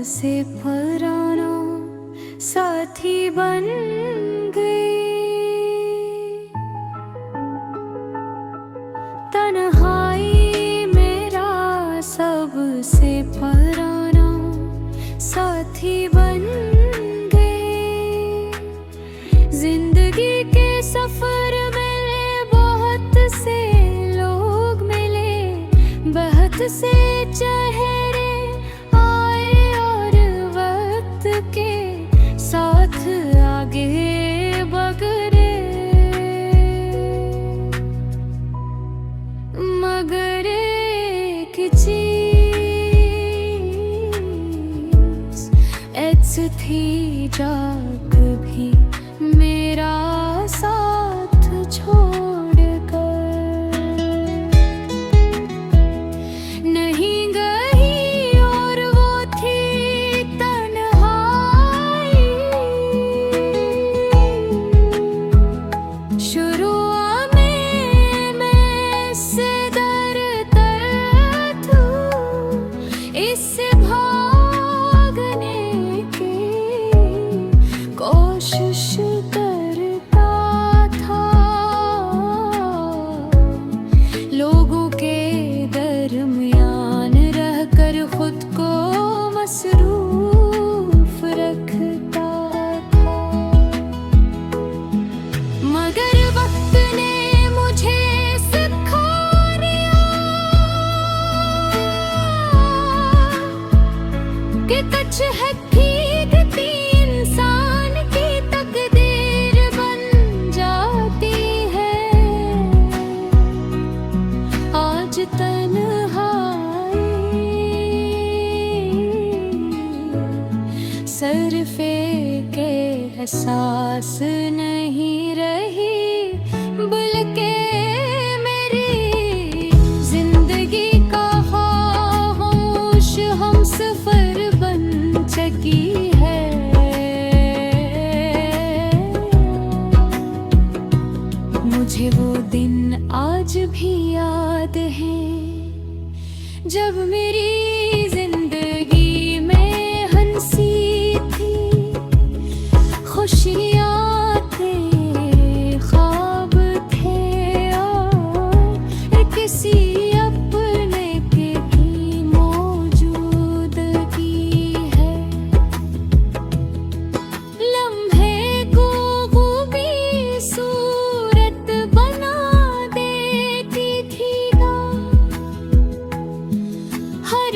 से पुराना साथी बन गई। तन्हाई मेरा सबसे पुराना साथी बन गई। जिंदगी के सफर में बहुत से लोग मिले, बहुत से चेहरे आए और वक्त के साथ आगे बढ़े। मगर एक चीज ऐसी थी जो कभी मेरा साथ छोड़कर नहीं गई, और वो थी तन्हाई। शुरुआत में मैं इससे डरता था, इससे भागने की कोशिश करता था। लोगों के दरमियान रहकर खुद को मसरूफ रखता था। मगर वक्त ने मुझे सिखा दिया कि कुछ है भीगती इंसान की तकदीर बन जाती है। आज तन्हाई सरफे के एहसास नहीं रही, बल्कि मेरी जिंदगी का खामोश हम सफर बन चुकी है। मुझे वो दिन आज भी याद है जब मेरी जिंदगी में हंसी थी, खुशियाँ थे, ख्वाब थे, और किसी अपने की मौजूदगी है। लम्हे को खूबी सूरत बना देती थी ना, हर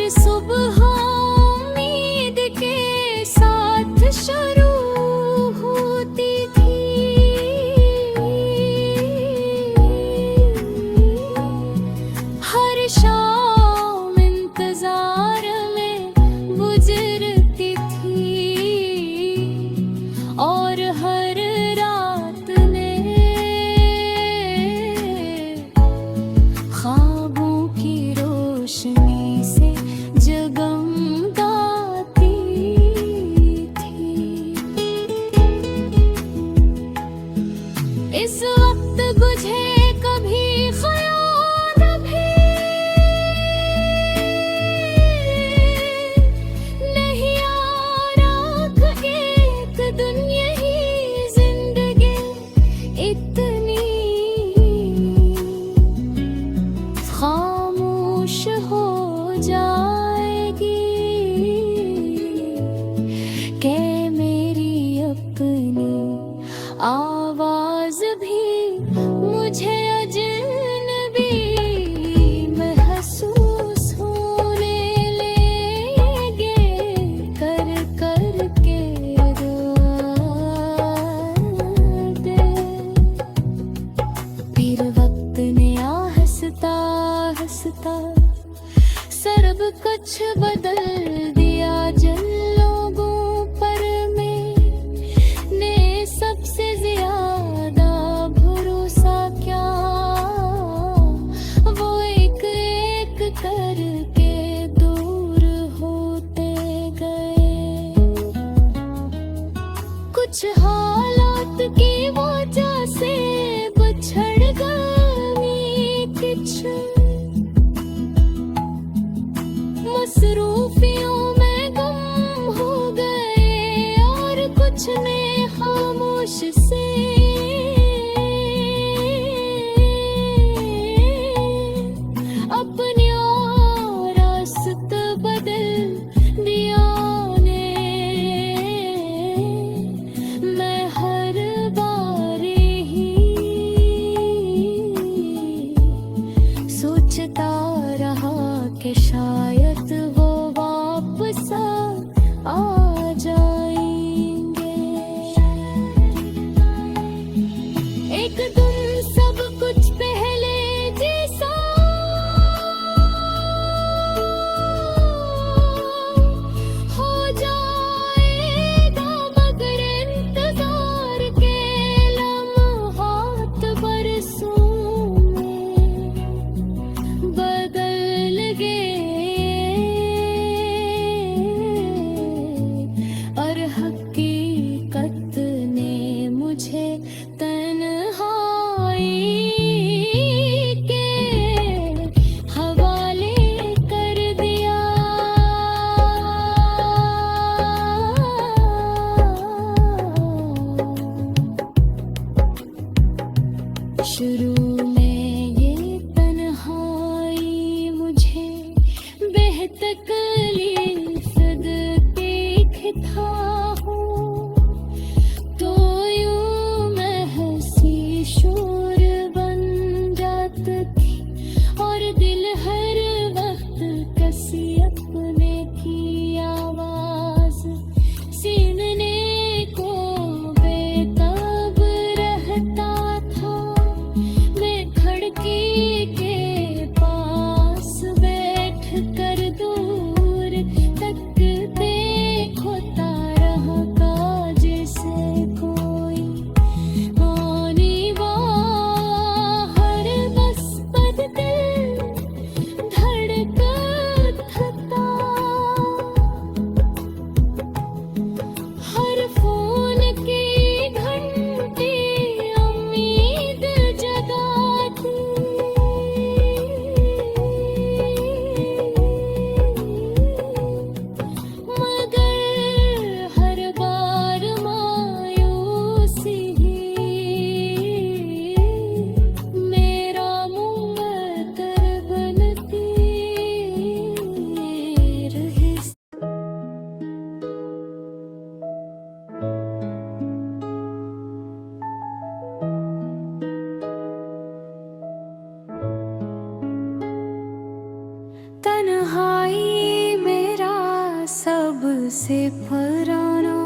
से पुराना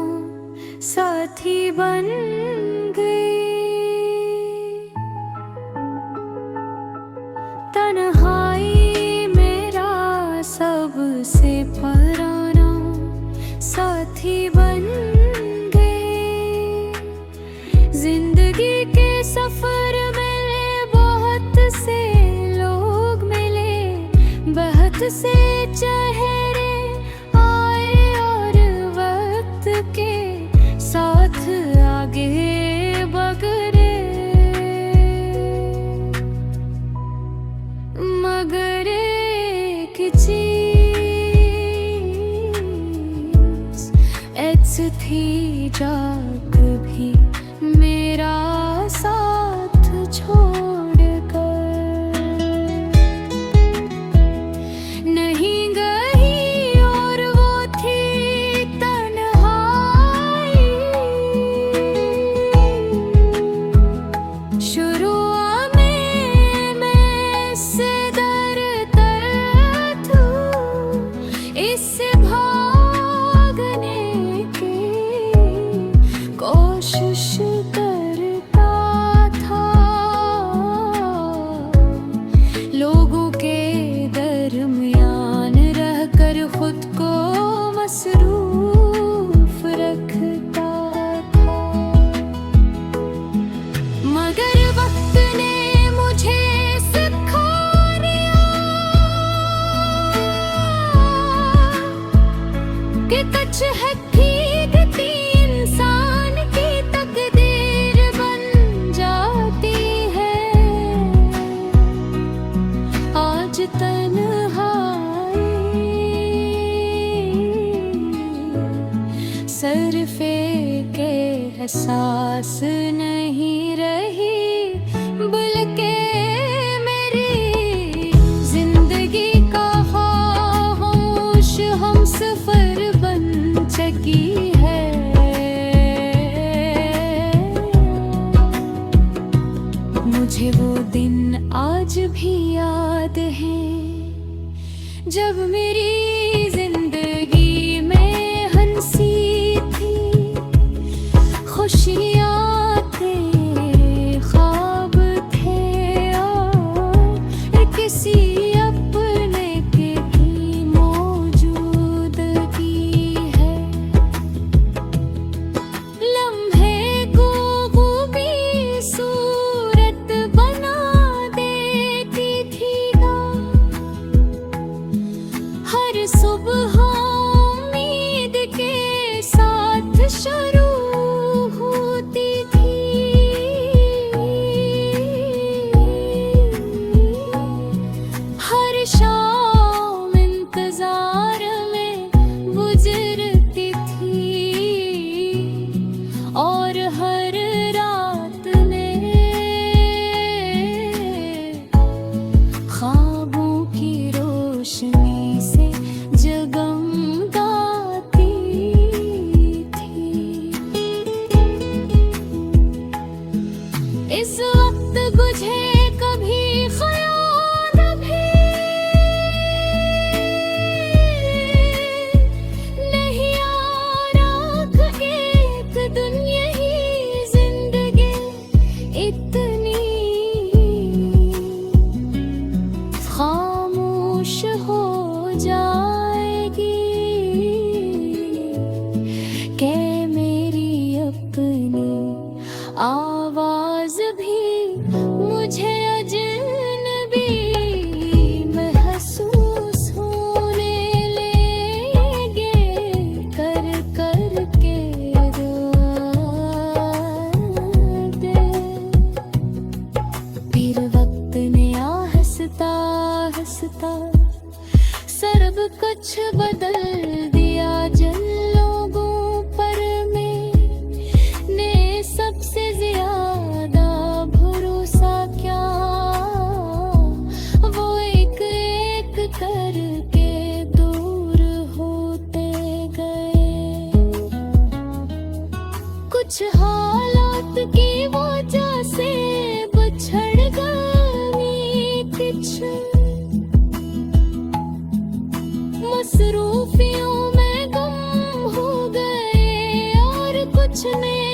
साथी बन गए। तन्हाई मेरा सबसे पुराना साथी बन गए। जिंदगी के सफर में बहुत से लोग मिले, बहुत से चेहरे आए और वक्त के साथ आगे बढ़े। मगर एक चीज ऐसी थी जो कभी मेरा साथ छोड़कर नहीं गई, और वो थी तन्हाई। शुरुआत में मैं इससे डरता था, इससे भागने की कोशिश करता था। लोगों के दरमियान रहकर खुद को मसरूफ रखता था। मगर वक्त ने मुझे सिखा दिया कि कुछ है ठीक थी इंसान की तकदीर बन जाती है। आज तन्हाई सर फेंके एहसास नहीं रही, बल्कि मेरी जिंदगी का खामोश हम सफर बन चुकी है। मुझे वो दिन आज भी याद है जब मेरी जिंदगी में हंसी थी, खुशियाँ थे, ख्वाब थे और किसी अपने की भी मौजूदगी है। लम्हे को खूबी सूरत बना देती थी ना, हर सुबह उम्मीद के साथ शुरू होती थी। हर शाम इंतजार में गुजरती थी, और हर रात में ख्वाबों की रोशनी से जगमगाती थी। इस वक्त मुझे कभी ख्याल भी नहीं आ रहा कि एक दिन यही जिंदगी इतनी खामोश हो जाएगी कि मेरी अपनी आवाज भी मुझे अजनबी महसूस होने लगे। कर कर के दे फिर वक्त ने हंसता हंसता सब कुछ बदल दिया। जिन लोगों पर मैंने सबसे ज्यादा भरोसा किया, वो एक एक करके दूर होते गए। कुछ हालात की वजह से बिछड़ गई, कुछ मसरूफियों में गुम कुछ ने